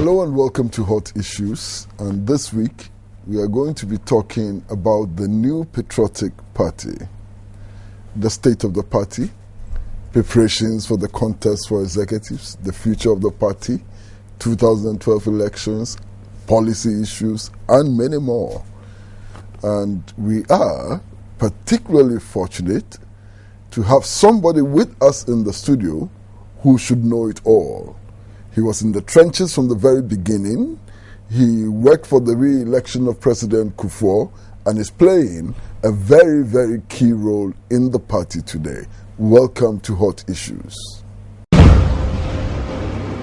Hello and welcome to Hot Issues, and this week we are going to be talking about the new patriotic party, the state of the party, preparations for the contest for executives, the future of the party, 2012 elections, policy issues, and many more. And we are particularly fortunate to have somebody with us in the studio who should know it all. He was in the trenches from the very beginning. He worked for the re-election of President Kufuor and is playing a very, very key role in the party today. Welcome to Hot Issues.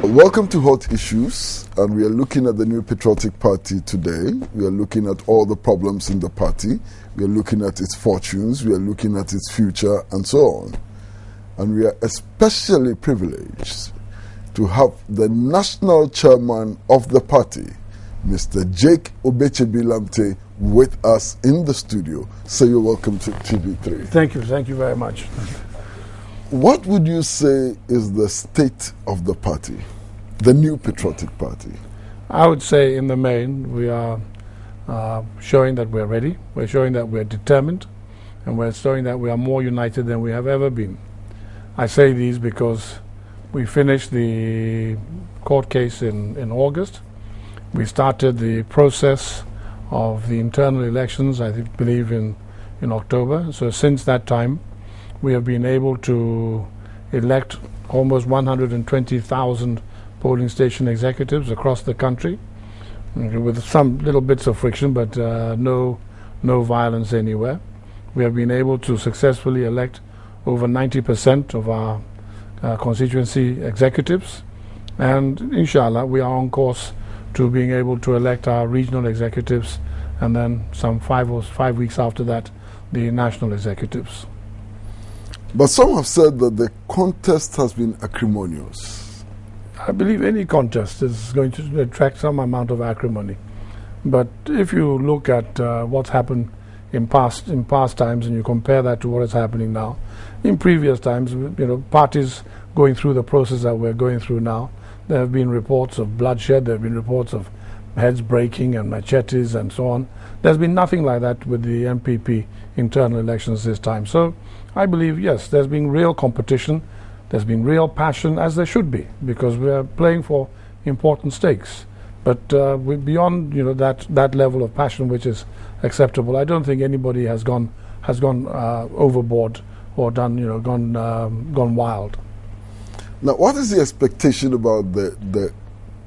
Welcome to Hot Issues, and we are looking at the new patriotic party today. We are looking at all the problems in the party. We are looking at its fortunes. We are looking at its future, and so on. And we are especially privileged to have the national chairman of the party, Mr. Jake Obetsebi Lamptey, with us in the studio. So you're welcome to TV3. Thank you very much. What would you say is the state of the party, the new patriotic party? I would say in the main we are showing that we're ready, we're showing that we're determined, and we're showing that we are more united than we have ever been. I say these because we finished the court case in August. We started the process of the internal elections, I believe, in October. So since that time, we have been able to elect almost 120,000 polling station executives across the country, with some little bits of friction, but no violence anywhere. We have been able to successfully elect over 90% of our constituency executives, and inshallah we are on course to being able to elect our regional executives, and then some 5 weeks after that the national executives. But some have said that the contest has been acrimonious. I believe any contest is going to attract some amount of acrimony, but if you look at what's happened in past times and you compare that to what is happening now, in previous times, parties going through the process that we're going through now, there have been reports of bloodshed, there have been reports of heads breaking and machetes and so on. There's been nothing like that with the MPP internal elections this time. So I believe, yes, there's been real competition, there's been real passion, as there should be, because we are playing for important stakes. But beyond that level of passion which is acceptable, I don't think anybody has gone overboard or gone wild. Now, what is the expectation about the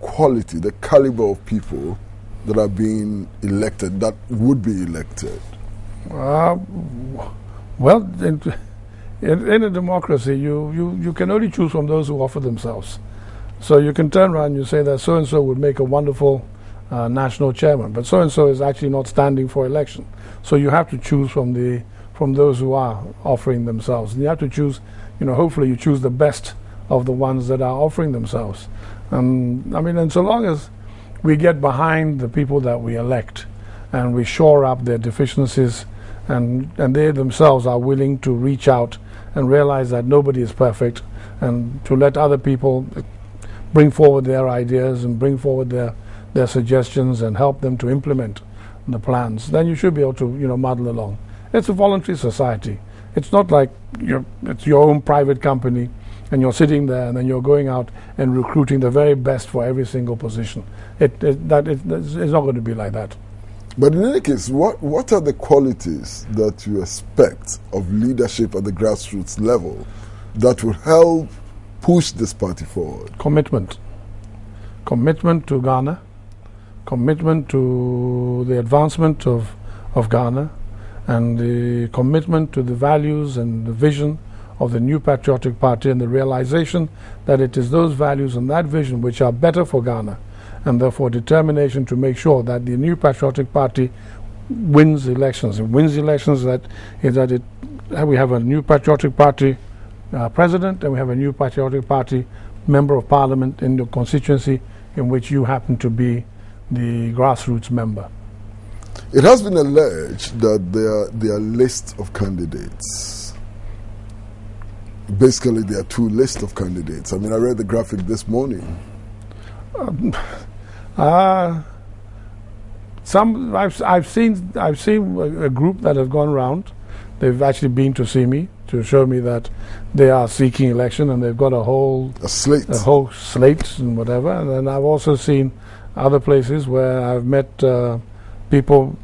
quality, the caliber of people that are being elected, that would be elected? Well, in a democracy, you can only choose from those who offer themselves. So you can turn around and you say that so-and-so would make a wonderful national chairman, but so-and-so is actually not standing for election. So you have to choose from those who are offering themselves. And you have to choose, hopefully you choose the best of the ones that are offering themselves. And so long as we get behind the people that we elect and we shore up their deficiencies, and they themselves are willing to reach out and realize that nobody is perfect, and to let other people bring forward their ideas and bring forward their suggestions and help them to implement the plans, then you should be able to muddle along. It's a voluntary society. It's not like it's your own private company and you're sitting there and then you're going out and recruiting the very best for every single position. It's not going to be like that. But in any case, what are the qualities that you expect of leadership at the grassroots level that will help push this party forward? Commitment to Ghana, commitment to the advancement of Ghana, and the commitment to the values and the vision of the new patriotic party, and the realization that it is those values and that vision which are better for Ghana, and therefore determination to make sure that the new patriotic party wins elections. It wins elections we have a new patriotic party president, and we have a new patriotic party member of parliament in the constituency in which you happen to be the grassroots member. It has been alleged that there are lists of candidates. Basically, there are two lists of candidates. I mean, I read the graphic this morning. I've seen a group that have gone around. They've actually been to see me to show me that they are seeking election, and they've got a whole slate and whatever. And then I've also seen other places where I've met people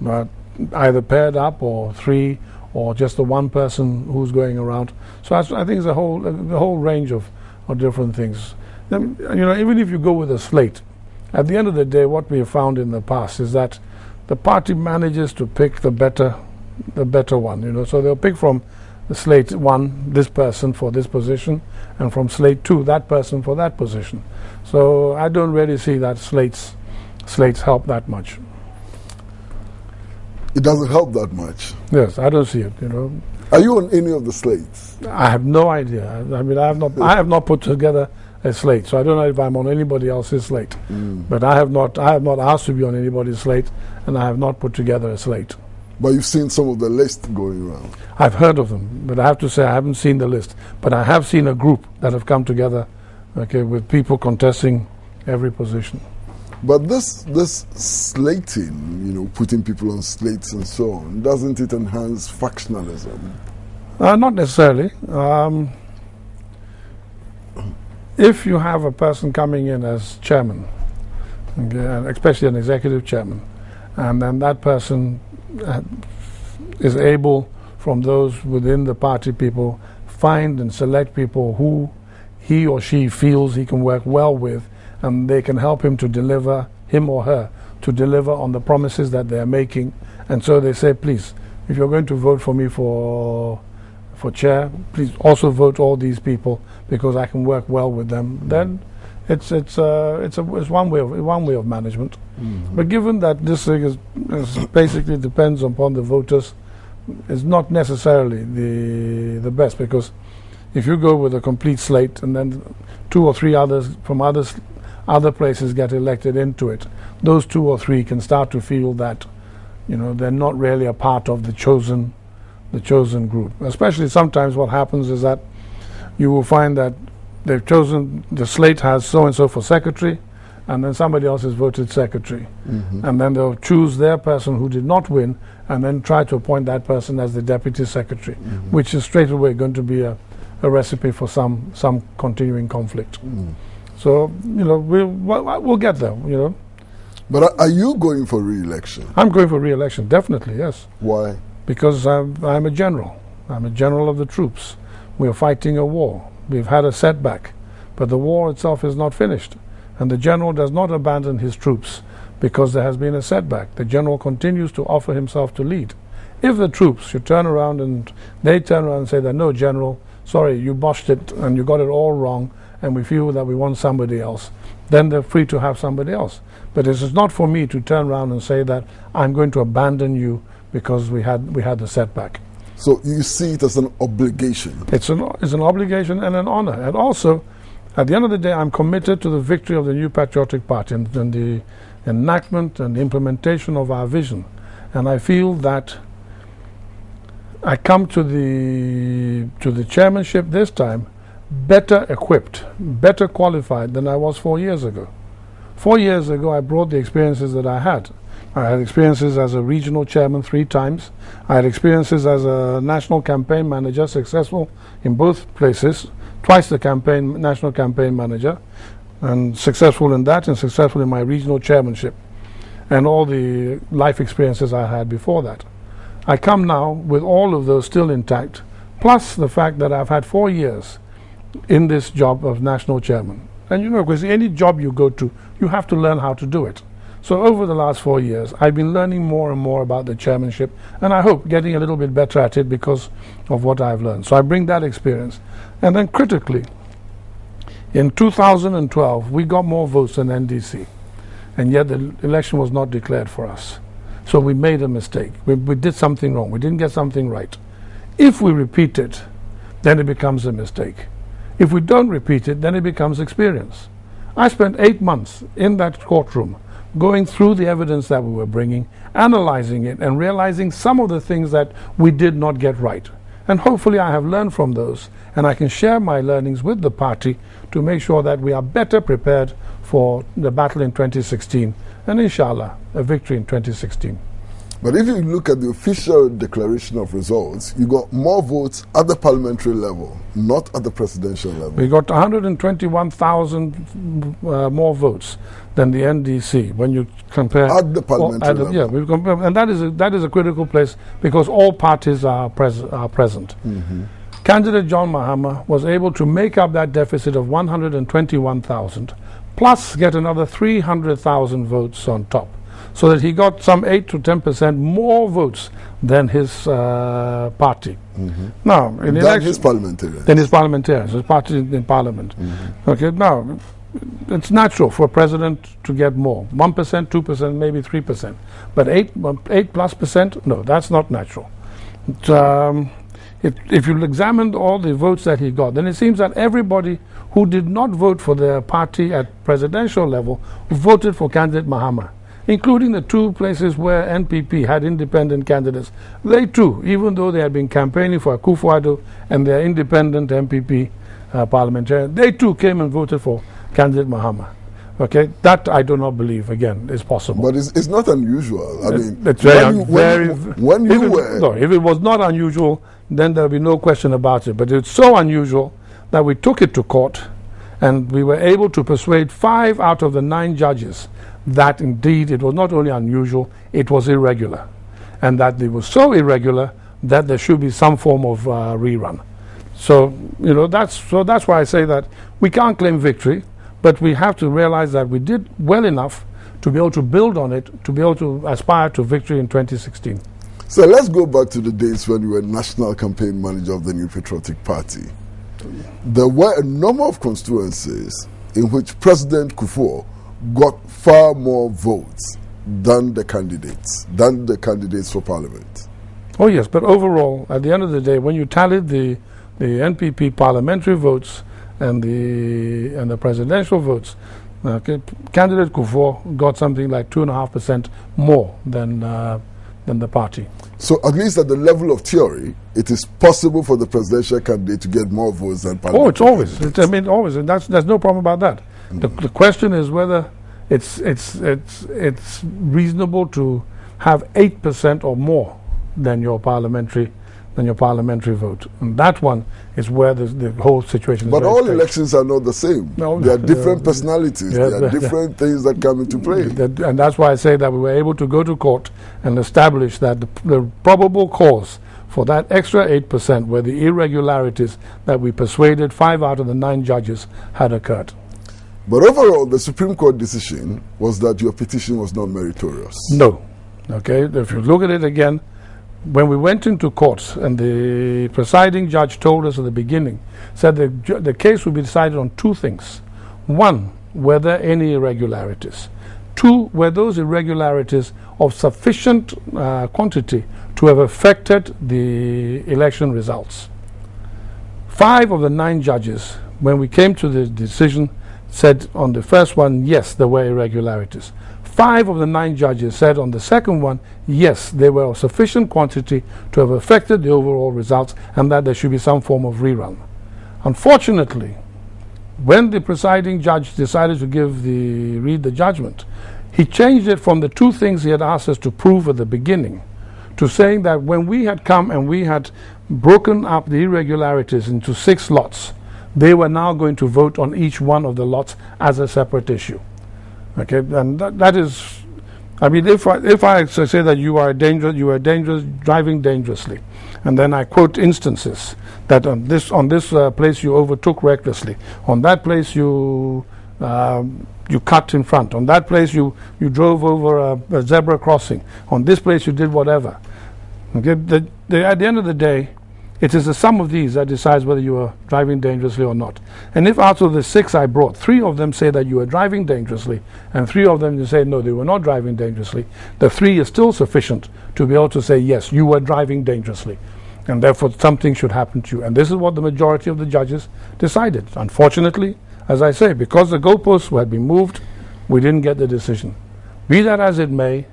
either paired up or three, or just the one person who's going around. So I think it's a whole range of different things. Then, even if you go with a slate, at the end of the day, what we have found in the past is that the party manages to pick the better one. So they'll pick from the slate 1 this person for this position, and from slate 2 that person for that position. So I don't really see that slates help that much. It doesn't help that much. Yes, I don't see it. Are you on any of the slates? I have no idea. I mean, I have not put together a slate, so I don't know if I'm on anybody else's slate. But I have not asked to be on anybody's slate, and I have not put together a slate. But you've seen some of the lists going around. I've heard of them, but I have to say I haven't seen the list. But I have seen a group that have come together, with people contesting every position. But this slating, putting people on slates and so on, doesn't it enhance factionalism? Not necessarily. If you have a person coming in as chairman, especially an executive chairman, and then that person is able, from those within the party people, find and select people who he or she feels he can work well with, and they can help him or her to deliver on the promises that they are making. And so they say, please, if you're going to vote for me for chair, please also vote all these people because I can work well with them. Then it's one way of management. But given that this thing is basically depends upon the voters, is not necessarily the best, because if you go with a complete slate and then 2 or 3 others from other places get elected into it, those 2 or 3 can start to feel that they're not really a part of the chosen group. Especially sometimes what happens is that you will find that they've chosen, the slate has so and so for secretary, and then somebody else is voted secretary, and then they'll choose their person who did not win and then try to appoint that person as the deputy secretary, which is straight away going to be a recipe for some continuing conflict. So we'll get there. But are you going for re-election? I'm going for re-election, definitely, yes. Why? Because I'm a general. I'm a general of the troops. We're fighting a war. We've had a setback, but the war itself is not finished. And the general does not abandon his troops because there has been a setback. The general continues to offer himself to lead. If the troops should turn around and say that, no, general, sorry, you botched it and you got it all wrong, and we feel that we want somebody else, then they're free to have somebody else. But it is not for me to turn around and say that I'm going to abandon you because we had the setback. So you see it as an obligation? It's an obligation and an honor. And also, at the end of the day, I'm committed to the victory of the New Patriotic Party and the enactment and implementation of our vision. And I feel that I come to the chairmanship this time better equipped, better qualified than I was 4 years ago. 4 years ago, I brought the experiences that I had. I had experiences as a regional chairman 3 times. I had experiences as a national campaign manager, successful in both places, twice the national campaign manager, and successful in that and successful in my regional chairmanship, and all the life experiences I had before that. I come now with all of those still intact, plus the fact that I've had 4 years in this job of national chairman. And because any job you go to, you have to learn how to do it. So over the last 4 years, I've been learning more and more about the chairmanship, and I hope getting a little bit better at it because of what I've learned. So I bring that experience. And then critically, in 2012, we got more votes than NDC, and yet the election was not declared for us. So we made a mistake. We did something wrong. We didn't get something right. If we repeat it, then it becomes a mistake. If we don't repeat it, then it becomes experience. I spent 8 months in that courtroom going through the evidence that we were bringing, analyzing it, and realizing some of the things that we did not get right. And hopefully I have learned from those, and I can share my learnings with the party to make sure that we are better prepared for the battle in 2016, and inshallah, a victory in 2016. But if you look at the official declaration of results, you got more votes at the parliamentary level, not at the presidential level. We got 121,000 more votes than the NDC when you compare at the parliamentary level. Yeah, we compare, and that is a critical place because all parties are present. Mm-hmm. Candidate John Mahama was able to make up that deficit of 121,000, plus get another 300,000 votes on top, so that he got some 8 to 10% more votes than his party. Mm-hmm. Now, in his parliamentarians. Than his parliamentarians, his party in parliament. Mm-hmm. Okay, now, it's natural for a president to get more. 1%, 2%, maybe 3%. But 8 plus percent, no, that's not natural. If you examine all the votes that he got, then it seems that everybody who did not vote for their party at presidential level voted for candidate Mahama, including the 2 places where NPP had independent candidates. They too, even though they had been campaigning for Akufo-Addo and their independent MPP parliamentarian, they too came and voted for candidate Mahama. Okay, that I do not believe, again, is possible. But it's not unusual. I mean, it's if it was not unusual, then there would be no question about it. But it's so unusual that we took it to court and we were able to persuade 5 out of the 9 judges that indeed it was not only unusual, it was irregular. And that it was so irregular that there should be some form of rerun. So, that's why I say that we can't claim victory, but we have to realize that we did well enough to be able to build on it, to be able to aspire to victory in 2016. So let's go back to the days when you were national campaign manager of the New Patriotic Party. There were a number of constituencies in which President Kufuor got far more votes than the candidates for parliament. Oh yes, but overall, at the end of the day, when you tallied the NPP parliamentary votes and the presidential votes, candidate Kufuor got something like 2.5% more than the party. So at least at the level of theory, it is possible for the presidential candidate to get more votes than parliament. Oh, it's always. Always, and there's no problem about that. Mm-hmm. The question is whether it's reasonable to have 8% or more than your parliamentary vote, and that one is where the whole situation is. But all elections are not the same. No, there are different personalities. There are different things that come into play. And that's why I say that we were able to go to court and establish that the probable cause for that extra 8% were the irregularities that we persuaded 5 out of the 9 judges had occurred. But overall, the Supreme Court decision was that your petition was not meritorious. No. Okay, if you look at it again, when we went into court and the presiding judge told us at the beginning, said the case would be decided on 2 things. 1, were there any irregularities? 2, were those irregularities of sufficient quantity to have affected the election results? 5 of the 9 judges, when we came to the decision, said on the first one, yes, there were irregularities. 5 of the 9 judges said on the second one, yes, they were of sufficient quantity to have affected the overall results and that there should be some form of rerun. Unfortunately, when the presiding judge decided to read the judgment, he changed it from the 2 things he had asked us to prove at the beginning to saying that when we had come and we had broken up the irregularities into 6 lots, they were now going to vote on each one of the lots as a separate issue. Okay, and that is, I mean, if I say that you are dangerous, driving dangerously, and then I quote instances that on this place you overtook recklessly, on that place you cut in front, on that place you drove over a zebra crossing, on this place you did whatever. Okay, at the end of the day, it is the sum of these that decides whether you are driving dangerously or not. And if out of the 6 I brought, 3 of them say that you are driving dangerously, and 3 of them say no, they were not driving dangerously, the 3 is still sufficient to be able to say yes, you were driving dangerously, and therefore something should happen to you. And this is what the majority of the judges decided. Unfortunately, as I say, because the goalposts had been moved, we didn't get the decision. Be that as it may,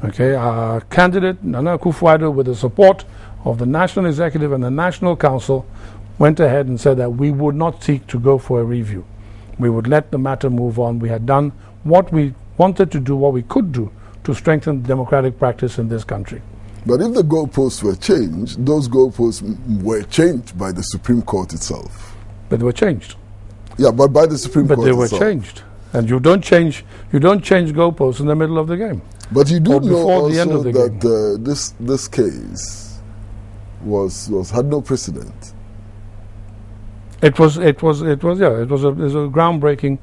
okay, our candidate, Nana Akufo-Addo, with the support of the National Executive and the National Council, went ahead and said that we would not seek to go for a review. We would let the matter move on. We had done what we wanted to do, what we could do to strengthen democratic practice in this country. But if the goalposts were changed, those goalposts were changed by the Supreme Court itself. But they were changed. Yeah, but by the Supreme Court itself. But they were changed. And you don't change goalposts in the middle of the game. But you do know before the end also of the that this case had no precedent. It was a groundbreaking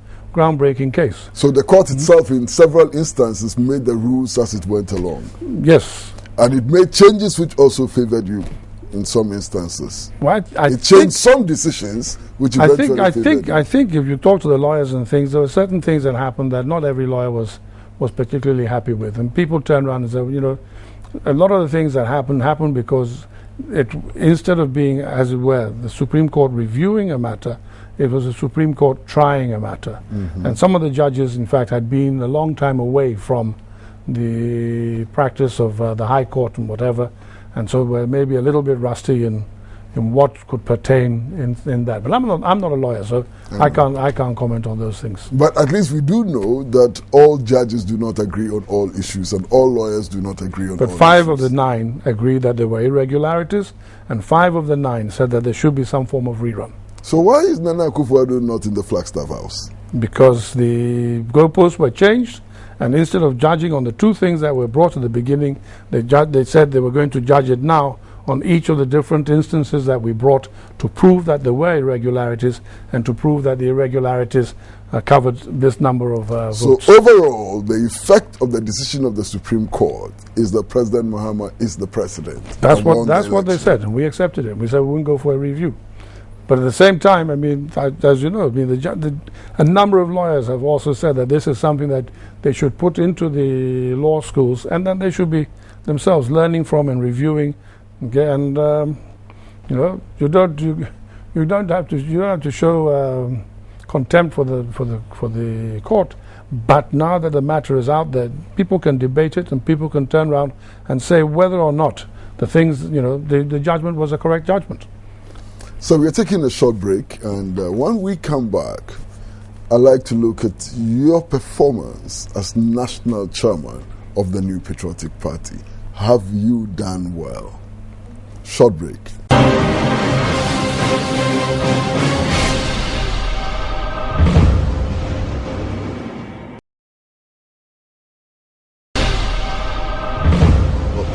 case. So the court itself, in several instances, made the rules as it went along. Yes. And it made changes which also favored you in some instances. Well, it changed some decisions which eventually favored you. I think if you talk to the lawyers and things, there were certain things that happened that not every lawyer was particularly happy with. And people turned around and said, you know, a lot of the things that happened because instead of being, as it were, the Supreme Court reviewing a matter, it was the Supreme Court trying a matter. Mm-hmm. And some of the judges, in fact, had been a long time away from the practice of the High Court and whatever, and so were maybe a little bit rusty in what could pertain in that. But I'm not a lawyer, so I can't comment on those things. But at least we do know that all judges do not agree on all issues, and all lawyers do not agree on all issues. But 5 of the 9 agreed that there were irregularities, and 5 of the 9 said that there should be some form of rerun. So why is Nana Akufo-Addo not in the Flagstaff House? Because the goalposts were changed, and instead of judging on the 2 things that were brought at the beginning, they said they were going to judge it now on each of the different instances that we brought to prove that there were irregularities and to prove that the irregularities covered this number of votes. So overall, the effect of the decision of the Supreme Court is that President Mahama is the president. That's what they said, and we accepted it. We said we wouldn't go for a review. But at the same time, I mean, as you know, I mean, a number of lawyers have also said that this is something that they should put into the law schools, and then they should be themselves learning from and reviewing. Okay, and you know, you don't have to show contempt for the court. But now that the matter is out there, people can debate it, and people can turn around and say whether or not the things, you know, the judgment was a correct judgment. So we're taking a short break, and when we come back, I'd like to look at your performance as national chairman of the New Patriotic Party. Have you done well? Short break.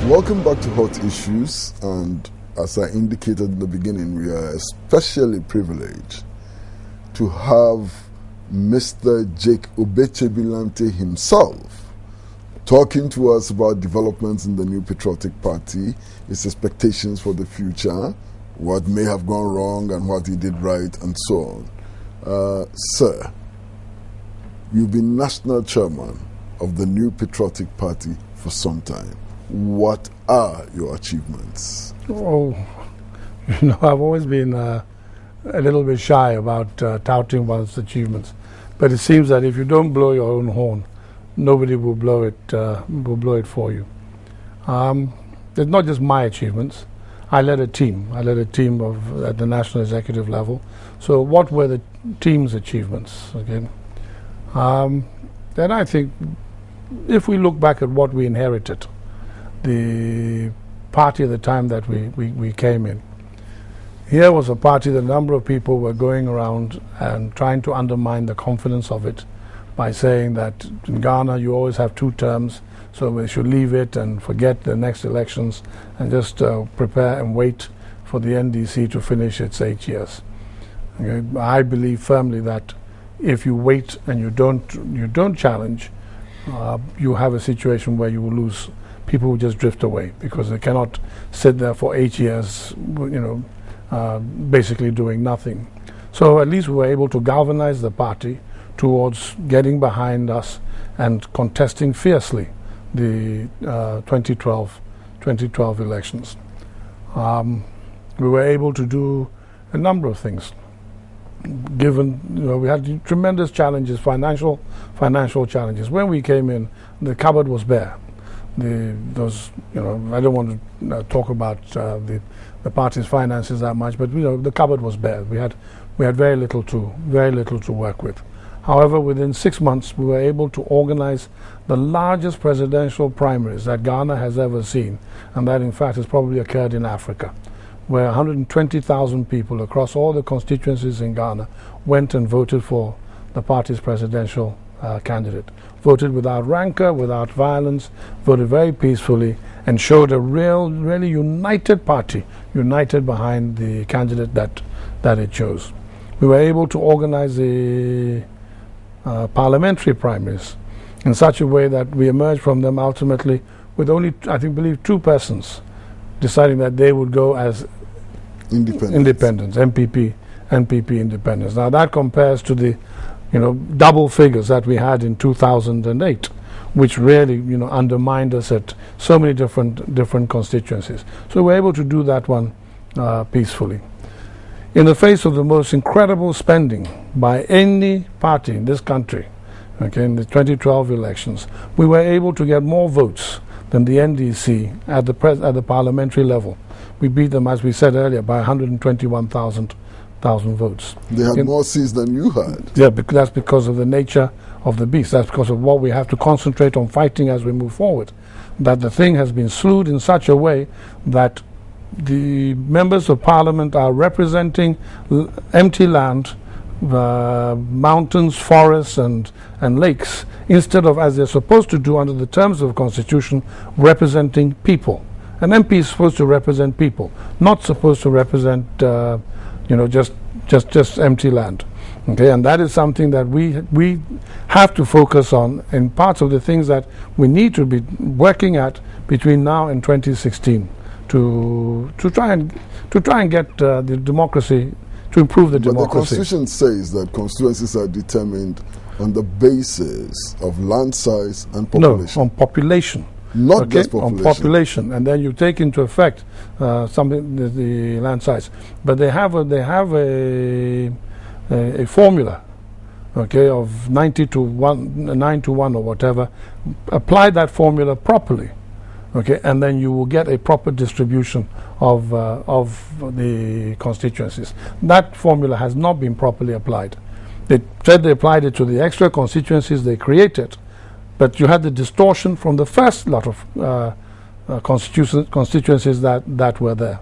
Welcome back to Hot Issues, and as I indicated in the beginning, we are especially privileged to have Mr. Jake Obetsebi Lamptey himself talking to us about developments in the New Patriotic Party, its expectations for the future, what may have gone wrong and what he did right, and so on. Sir, you've been national chairman of the New Patriotic Party for some time. What are your achievements? Oh, you know, I've always been a little bit shy about touting one's achievements, but it seems that if you don't blow your own horn, nobody will blow it for you. It's not just my achievements. I led a team. I led a team at the national executive level. So what were the team's achievements? Okay. Then I think if we look back at what we inherited, the party at the time that we came in, here was a party that a number of people were going around and trying to undermine the confidence of it by saying that in Ghana you always have 2 terms, so we should leave it and forget the next elections and just prepare and wait for the NDC to finish its 8 years. Okay? I believe firmly that if you wait and you don't challenge, you have a situation where you will lose. People will just drift away because they cannot sit there for 8 years, you know, basically doing nothing. So at least we were able to galvanize the party towards getting behind us and contesting fiercely the 2012 elections. We were able to do a number of things. Given, you know, we had tremendous challenges, financial challenges. When we came in, the cupboard was bare. Those, you know, I don't want to talk about the party's finances that much, but you know, the cupboard was bare. We had we had very little to work with. However, within 6 months, we were able to organize the largest presidential primaries that Ghana has ever seen, and that in fact has probably occurred in Africa, where 120,000 people across all the constituencies in Ghana went and voted for the party's presidential candidate. Voted without rancor, without violence, voted very peacefully, and showed a really united party, united behind the candidate that it chose. We were able to organize the parliamentary primaries in such a way that we emerged from them ultimately with only, I believe, 2 persons deciding that they would go as independents, NPP independents. Now that compares to the double figures that we had in 2008, which really undermined us at so many different constituencies. So we're able to do that one peacefully. In the face of the most incredible spending by any party in this country, in the 2012 elections, we were able to get more votes than the NDC at the parliamentary level. We beat them, as we said earlier, by 121,000 votes. They had more seats than you had. Yeah, that's because of the nature of the beast. That's because of what we have to concentrate on fighting as we move forward. That the thing has been slewed in such a way that the members of parliament are representing empty land, mountains, forests and lakes, instead of, as they're supposed to do under the terms of the Constitution, representing people. An MP is supposed to represent people, not supposed to represent just empty land. Okay, and that is something that we have to focus on in parts of the things that we need to be working at between now and 2016 to try and get the democracy, to improve the democracy. But the Constitution says that constituencies are determined on the basis of land size and population. No, on population. Not just population. On population, and then you take into effect the land size. But they have a formula, of 9 to 1 or whatever. Apply that formula properly, and then you will get a proper distribution of the constituencies. That formula has not been properly applied. They said they applied it to the extra constituencies they created, but you had the distortion from the first lot of constituencies that were there.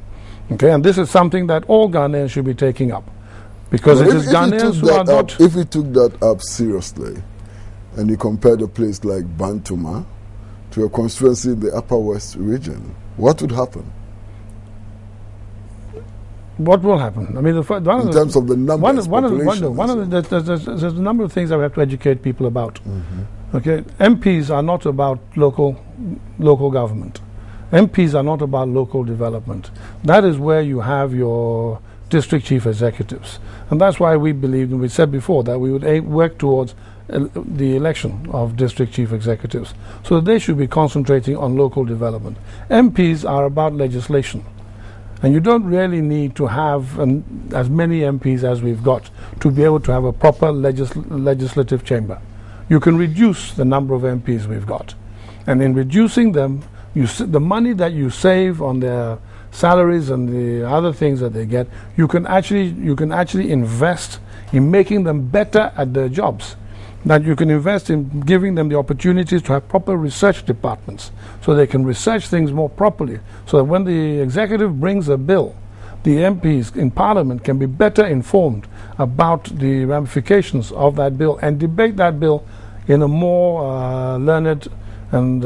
And this is something that all Ghanaians should be taking up. Because it is Ghanaians who are not... If we took that up seriously, and you compared a place like Bantuma to a constituency in the Upper West region, what would happen? What will happen? I mean, in terms of the numbers, there's a number of things that we have to educate people about. Mm-hmm. MPs are not about local government. MPs are not about local development. That is where you have your district chief executives. And that's why we believed, and we said before, that we would work towards the election of district chief executives. So they should be concentrating on local development. MPs are about legislation. And you don't really need to have as many MPs as we've got to be able to have a proper legislative chamber. You can reduce the number of MPs we've got. And in reducing them, the money that you save on their salaries and the other things that they get, you can actually invest in making them better at their jobs. That you can invest in giving them the opportunities to have proper research departments so they can research things more properly, so that when the executive brings a bill, the MPs in Parliament can be better informed about the ramifications of that bill and debate that bill in a more learned and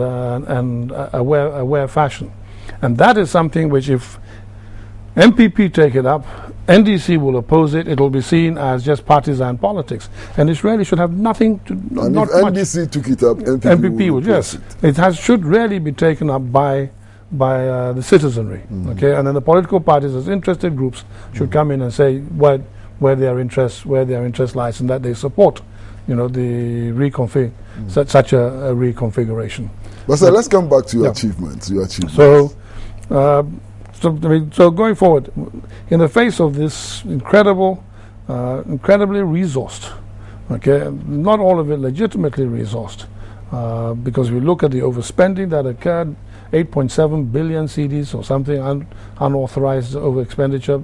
aware fashion. And that is something which, if MPP take it up, NDC will oppose it. It will be seen as just partisan politics, and it really should have nothing to. And if NDC took it up, NPP would. Yes, it should really be taken up by the citizenry. Mm-hmm. And then the political parties, as interested groups, should come in and say where their interest lies, and that they support, the such a reconfiguration. But so let's come back to your achievements. So going forward, in the face of this incredibly resourced, not all of it legitimately resourced, because we look at the overspending that occurred, 8.7 billion cedis or something, unauthorized over expenditure.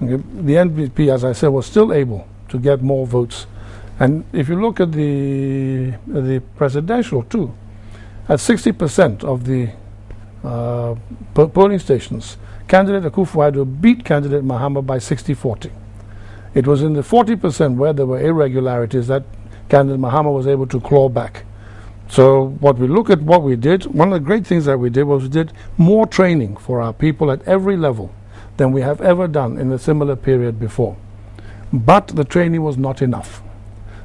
Okay. The NPP, as I said, was still able to get more votes. And if you look at the presidential too, at 60% of the polling stations, candidate Akufo-Addo beat candidate Mahama by 60-40. It was in the 40% where there were irregularities that candidate Mahama was able to claw back. So what we look at what we did, one of the great things that we did was we did more training for our people at every level than we have ever done in a similar period before. But the training was not enough.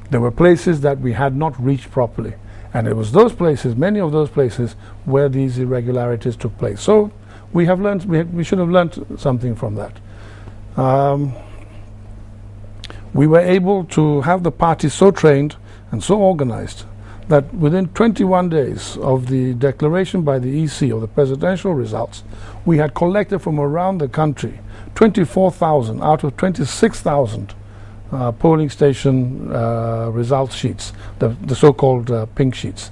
There were places that we had not reached properly. And it was those places, many of those places, where these irregularities took place. So we have learned, we should have learned something from that. We were able to have the party so trained and so organized that within 21 days of the declaration by the EC of the presidential results, we had collected from around the country 24,000 out of 26,000 polling station results sheets, the so-called pink sheets,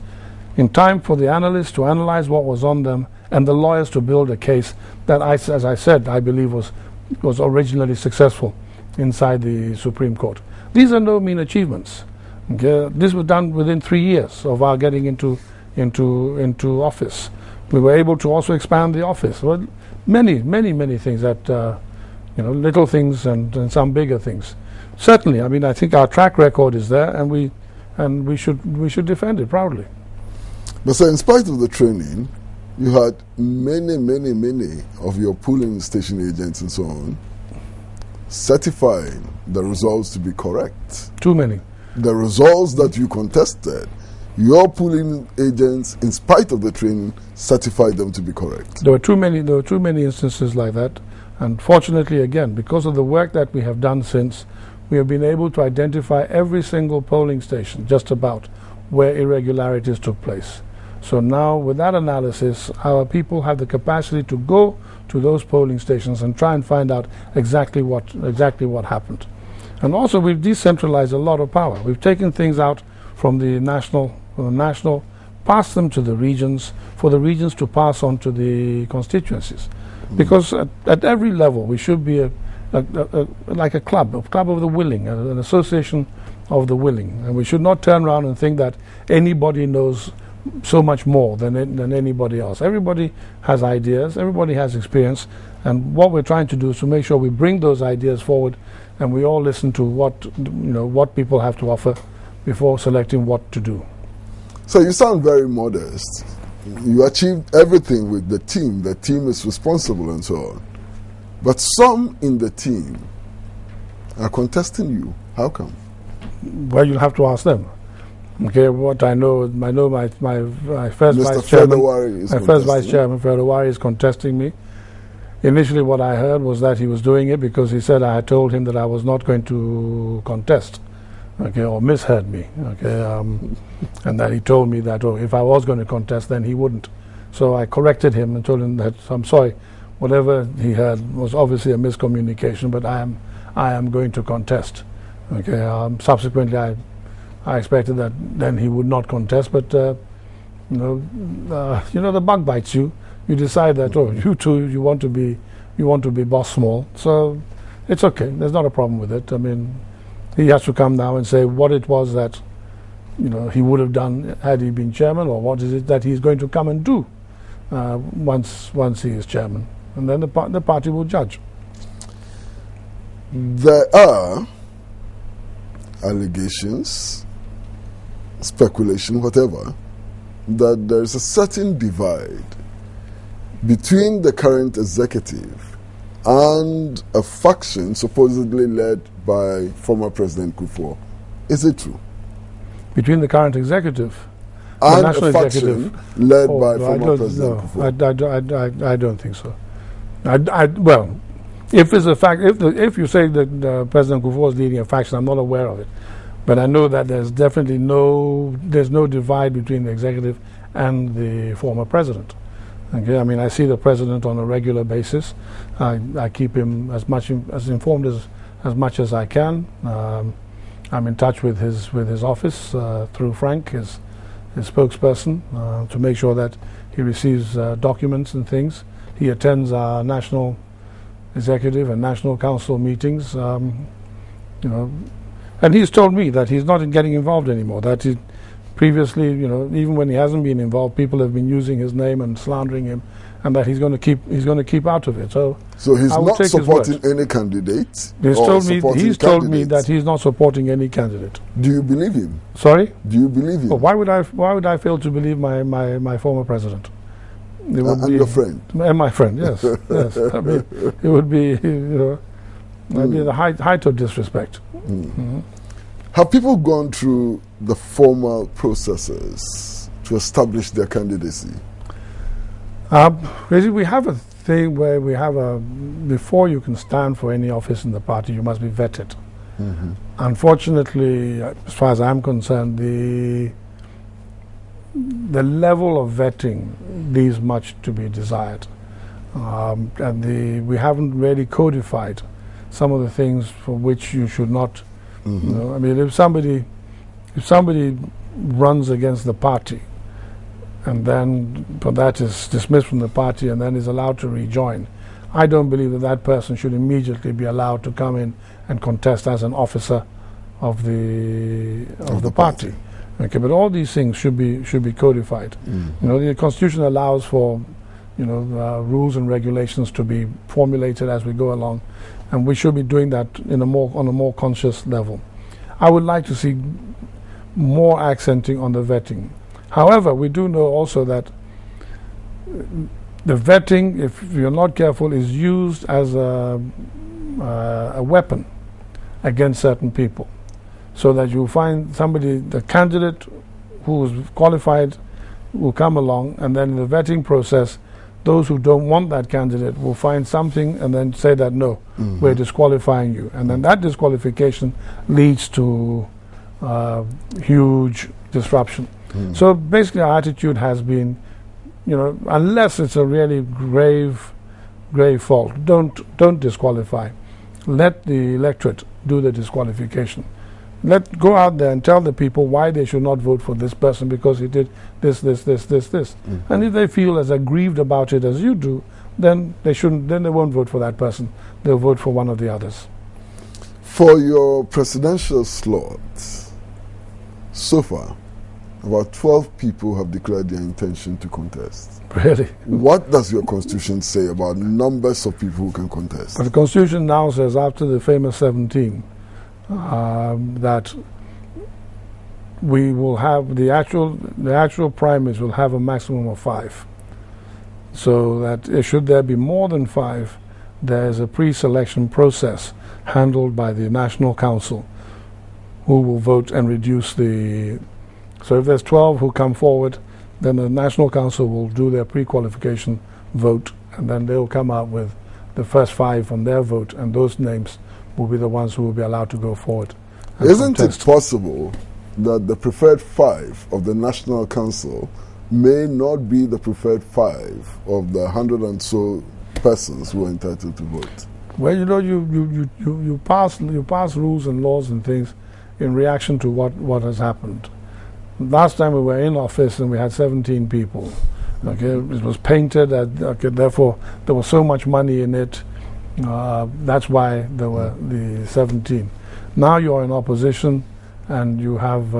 in time for the analysts to analyze what was on them and the lawyers to build a case that, as I said, I believe was originally successful inside the Supreme Court. These are no mean achievements. Okay? This was done within 3 years of our getting into office. We were able to also expand the office. Well, many things that, little things and some bigger things. Certainly, I mean, I think our track record is there, and we should defend it proudly. But so, in spite of the training, you had many of your polling station agents and so on certifying the results to be correct. Too many. The results that you contested, your polling agents, in spite of the training, certified them to be correct. There were too many instances like that. And fortunately, again, because of the work that we have done since, we have been able to identify every single polling station, just about, where irregularities took place. So now, with that analysis, our people have the capacity to go to those polling stations and try and find out exactly what happened. And also, we've decentralized a lot of power. We've taken things out from the national, passed them to the regions, for the regions to pass on to the constituencies. Because at every level, we should be like a club of the willing, an association of the willing. And we should not turn around and think that anybody knows so much more than anybody else. Everybody has ideas, everybody has experience, and what we're trying to do is to make sure we bring those ideas forward and we all listen to what people have to offer before selecting what to do. So you sound very modest. You achieved everything with the team. The team is responsible and so on. But some in the team are contesting you. How come? Well, you'll have to ask them. Okay, what I know my first Mr. vice chairman, Fred Owari, is contesting me. Initially, what I heard was that he was doing it because he said I had told him that I was not going to contest, okay, or misheard me, okay, and that he told me that if I was going to contest, then he wouldn't. So I corrected him and told him that I'm sorry, whatever he heard was obviously a miscommunication, but I am going to contest. Okay. Subsequently, I expected that then he would not contest, but the bug bites you. You decide that you too you want to be boss small. So it's okay. There's not a problem with it. I mean, he has to come now and say what it was that he would have done had he been chairman, or what is it that he's going to come and do once he is chairman, and then the party will judge. There are allegations, speculation, whatever, that there is a certain divide between the current executive and a faction supposedly led by former President Kufuor. Is it true? Between the current executive and the national a faction executive led by former President Kufuor? I don't think so. Well, if it's a fact, if you say that President Kufuor is leading a faction, I'm not aware of it. But I know that there's definitely no divide between the executive and the former president. Okay, I mean, I see the president on a regular basis. I keep him as informed as much as I can. I'm in touch with his office through Frank, his spokesperson, to make sure that he receives documents and things. He attends our national executive and national council meetings, you know, and he's told me that he's not getting involved anymore. That he previously, you know, even when he hasn't been involved, people have been using his name and slandering him, and that he's going to keep out of it. So he's not supporting any candidate. He's told me that he's not supporting any candidate. Do you believe him? Sorry? Do you believe him? Well, why would I fail to believe my former president? And your friend? And my friend, yes. Yes. I mean, it would be, you know, I'd be the height of disrespect. Have people gone through the formal processes to establish their candidacy? We have a thing where before you can stand for any office in the party, you must be vetted. Unfortunately, as far as I'm concerned, the level of vetting leaves much to be desired. And we haven't really codified some of the things for which you should not. You know, I mean, if somebody runs against the party, and then that is dismissed from the party and then is allowed to rejoin, I don't believe that person should immediately be allowed to come in and contest as an officer of the party. Okay, but all these things should be codified. You know, the Constitution allows for, you know, rules and regulations to be formulated as we go along, and we should be doing that on a more conscious level. I would like to see more accenting on the vetting. However, we do know also that the vetting, if you're not careful, is used as a weapon against certain people. So that you find the candidate who is qualified will come along, and then in the vetting process, those who don't want that candidate will find something and then say that no, we're disqualifying you. And then that disqualification leads to huge disruption. So basically our attitude has been, you know, unless it's a really grave fault, don't disqualify. Let the electorate do the disqualification. Go out there and tell the people why they should not vote for this person because he did this. And if they feel as aggrieved about it as you do, then they won't vote for that person. They'll vote for one of the others. For your presidential slot, so far, about 12 people have declared their intention to contest. Really? What does your Constitution say about numbers of people who can contest? The Constitution now says, after the famous 17, that we will have the actual primaries will have a maximum of 5. So that should there be more than 5, there is a pre-selection process handled by the National Council, who will vote and reduce the. So if there's 12 who come forward, then the National Council will do their pre-qualification vote, and then they'll come out with the first 5 on their vote, and those names will be the ones who will be allowed to go forward. Isn't it possible that the preferred 5 of the National Council may not be the preferred 5 of the 100 and so persons who are entitled to vote? Well, you know, you pass rules and laws and things in reaction to what has happened. Last time we were in office and we had 17 people. Okay, it was painted. Therefore, there was so much money in it. That's why there were the 17. Now you're in opposition, and you have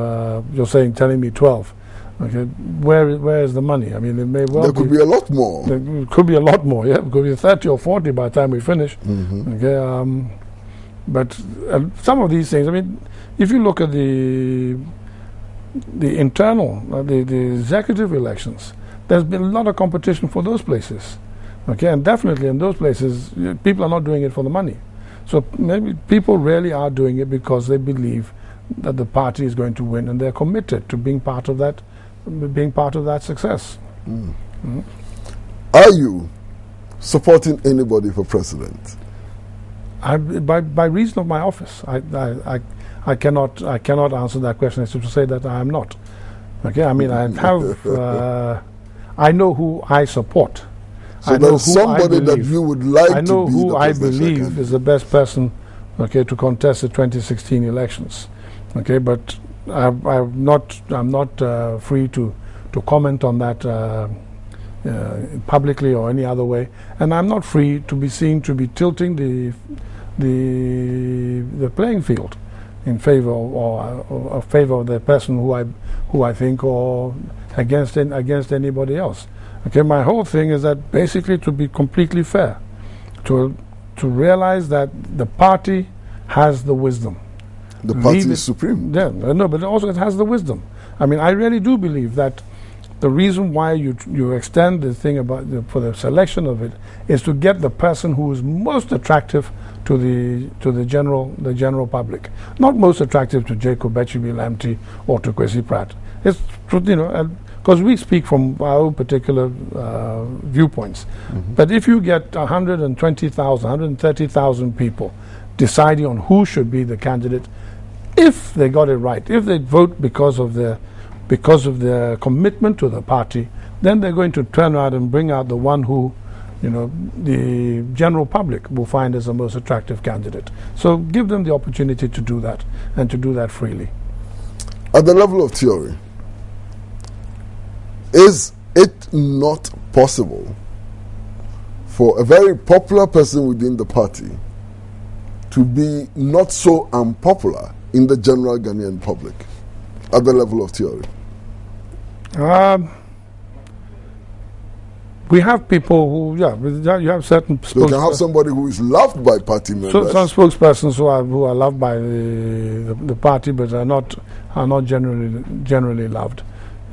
telling me 12. Okay, where is the money? I mean, it may well. There could be a lot more. There could be a lot more. Yeah, it could be 30 or 40 by the time we finish. Okay, but some of these things. I mean, if you look at the internal, the executive elections, there's been a lot of competition for those places. Okay, and definitely in those places, people are not doing it for the money. So maybe people really are doing it because they believe that the party is going to win, and they're committed to being part of that success. Are you supporting anybody for president? By reason of my office, I cannot answer that question except to say that I am not. Okay, I mean, I have I know who I support. So there's somebody that you would like to be. I know who I believe is the best person, okay, to contest the 2016 elections. Okay, but I'm not free to comment on that publicly or any other way, and I'm not free to be seen to be tilting the playing field in favor or favor of the person who I think, or against anybody else. Okay, my whole thing is that basically to be completely fair, to realize that the party has the wisdom. The party is supreme. Yeah, no, but also it has the wisdom. I mean, I really do believe that the reason why you extend the thing about for the selection of it is to get the person who is most attractive to the general public, not most attractive to Jacob Obetsebi, Lamptey, or to Kwesi Pratt. It's, you know, because we speak from our own particular viewpoints. But if you get 120,000, 130,000 people deciding on who should be the candidate, if they got it right, if they vote because of their commitment to the party, then they're going to turn out and bring out the one who, you know, the general public will find as the most attractive candidate. So give them the opportunity to do that, and to do that freely. At the level of theory, is it not possible for a very popular person within the party to be not so unpopular in the general Ghanaian public at the level of theory? We have people who, you have certain. You can have somebody who is loved by party members. So some spokespersons who are loved by the party, but are not generally loved.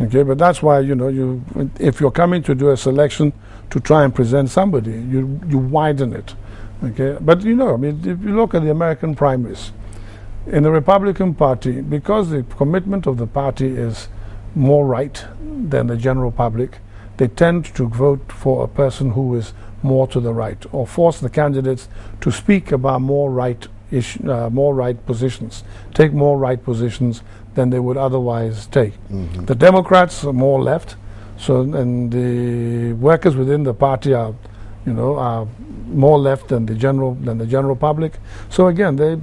Okay, but that's why, you know, if you're coming to do a selection to try and present somebody, you widen it. Okay, but you know, I mean, if you look at the American primaries, in the Republican Party, because the commitment of the party is more right than the general public, they tend to vote for a person who is more to the right, or force the candidates to speak about more right positions, take more right positions than they would otherwise take. The Democrats are more left, so, and the workers within the party are, you know, are more left than the general public. So again, they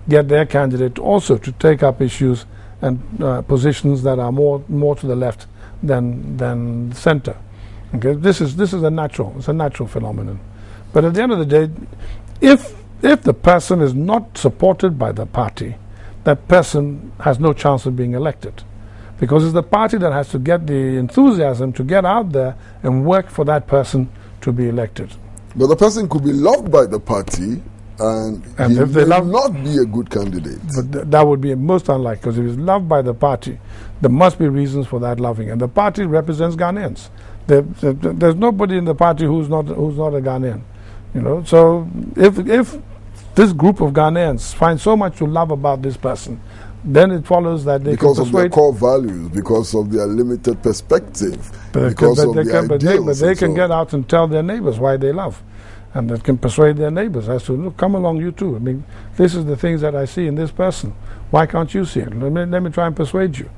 get their candidate also to take up issues and positions that are more to the left than center. Okay, this is a natural phenomenon. But at the end of the day, if the person is not supported by the party, that person has no chance of being elected, because it's the party that has to get the enthusiasm to get out there and work for that person to be elected. But the person could be loved by the party, and he if they may not be a good candidate. But that would be most unlikely, because if he's loved by the party, there must be reasons for that loving, and the party represents Ghanaians. There's nobody in the party who's not a Ghanaian, you know. So if this group of Ghanaians find so much to love about this person, then it follows that they because can of their core values, because of their limited perspective, but they can get out and tell their neighbors why they love, and they can persuade their neighbors as to, look, come along, you too. I mean, this is the things that I see in this person. Why can't you see it? Let me try and persuade you.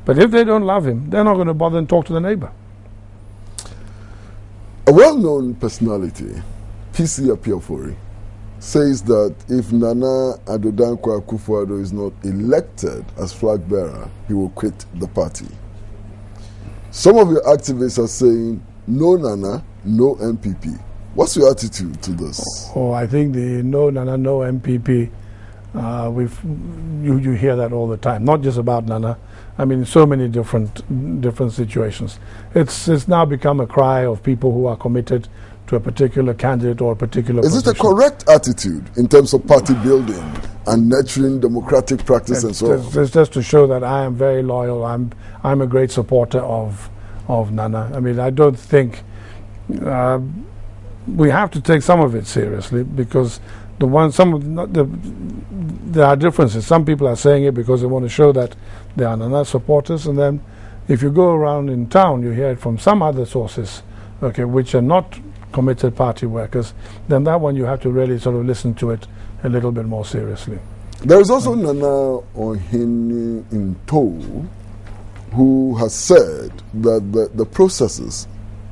But if they don't love him, they're not going to bother and talk to the neighbor. A well-known personality, PC Apiafori, says that if Nana Addo Dankwa Akufo-Addo is not elected as flag bearer, he will quit the party. Some of your activists are saying, no Nana, no MPP. What's your attitude to this? Oh, I think the no Nana, no MPP, you hear that all the time, not just about Nana. I mean, so many different situations. It's now become a cry of people who are committed to a particular candidate or a particular position. Is it a correct attitude in terms of party building and nurturing democratic practice and so on? It's just to show that I am very loyal. I'm a great supporter of Nana. I mean, I don't think we have to take some of it seriously, because there are differences. Some people are saying it because they want to show that they are Nana supporters, and then if you go around in town, you hear it from some other sources, okay, which are not committed party workers. Then that one you have to really sort of listen to it a little bit more seriously. There is also Nana Ohini Into, who has said that the processes,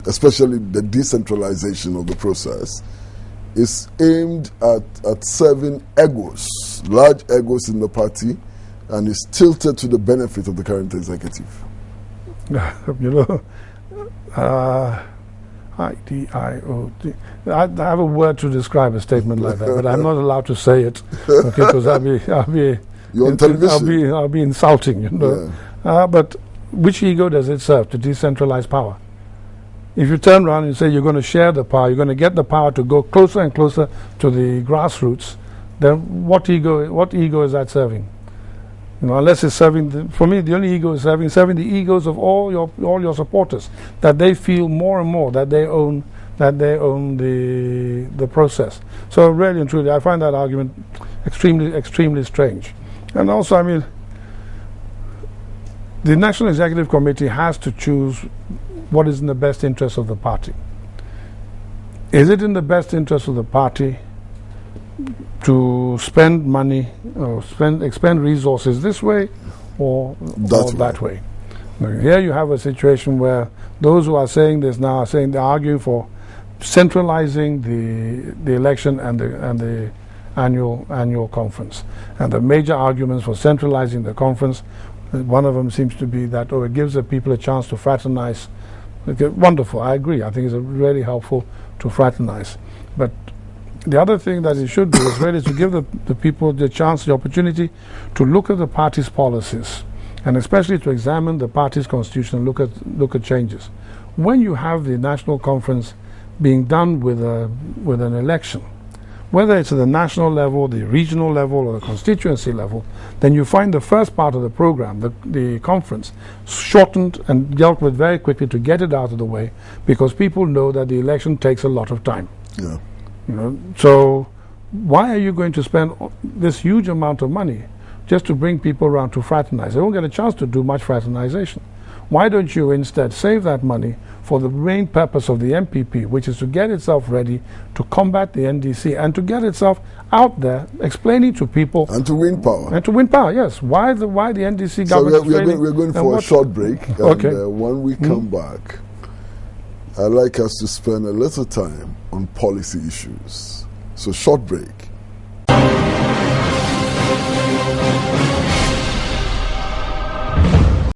especially the decentralization of the process, is aimed at serving egos, large egos in the party, and is tilted to the benefit of the current executive. You know, IDIOT. I have a word to describe a statement like that, but I'm not allowed to say it, okay, because I'll be You're on television. I'll be insulting, you know. Yeah. But which ego does it serve? To decentralize power. If you turn around and say you're going to share the power, you're going to get the power to go closer and closer to the grassroots, then what ego is that serving? You know, unless it's serving, for me, the only ego is serving the egos of all your supporters, that they feel more and more that they own the process. So really and truly, I find that argument extremely strange. And also, I mean, the National Executive Committee has to choose what is in the best interest of the party. Is it in the best interest of the party to spend money or expend resources this way or that way? Here you have a situation where those who are saying this now are saying they're arguing for centralizing the election and the annual conference. And the major arguments for centralizing the conference, one of them seems to be that, it gives the people a chance to fraternize. Okay, wonderful, I agree. I think it's really helpful to fraternize. But the other thing that it should do is really to give the people the chance, the opportunity to look at the party's policies, and especially to examine the party's constitution and look at changes. When you have the national conference being done with an election, whether it's at the national level, the regional level, or the constituency level, then you find the first part of the program, the conference, shortened and dealt with very quickly to get it out of the way, because people know that the election takes a lot of time. Yeah. You know, so why are you going to spend this huge amount of money just to bring people around to fraternize? They won't get a chance to do much fraternization. Why don't you instead save that money for the main purpose of the MPP, which is to get itself ready to combat the NDC and to get itself out there explaining to people and to win power. And to win power, yes. Why the NDC government? So we're going for a short break. And okay. When we come back, I'd like us to spend a little time on policy issues. So short break.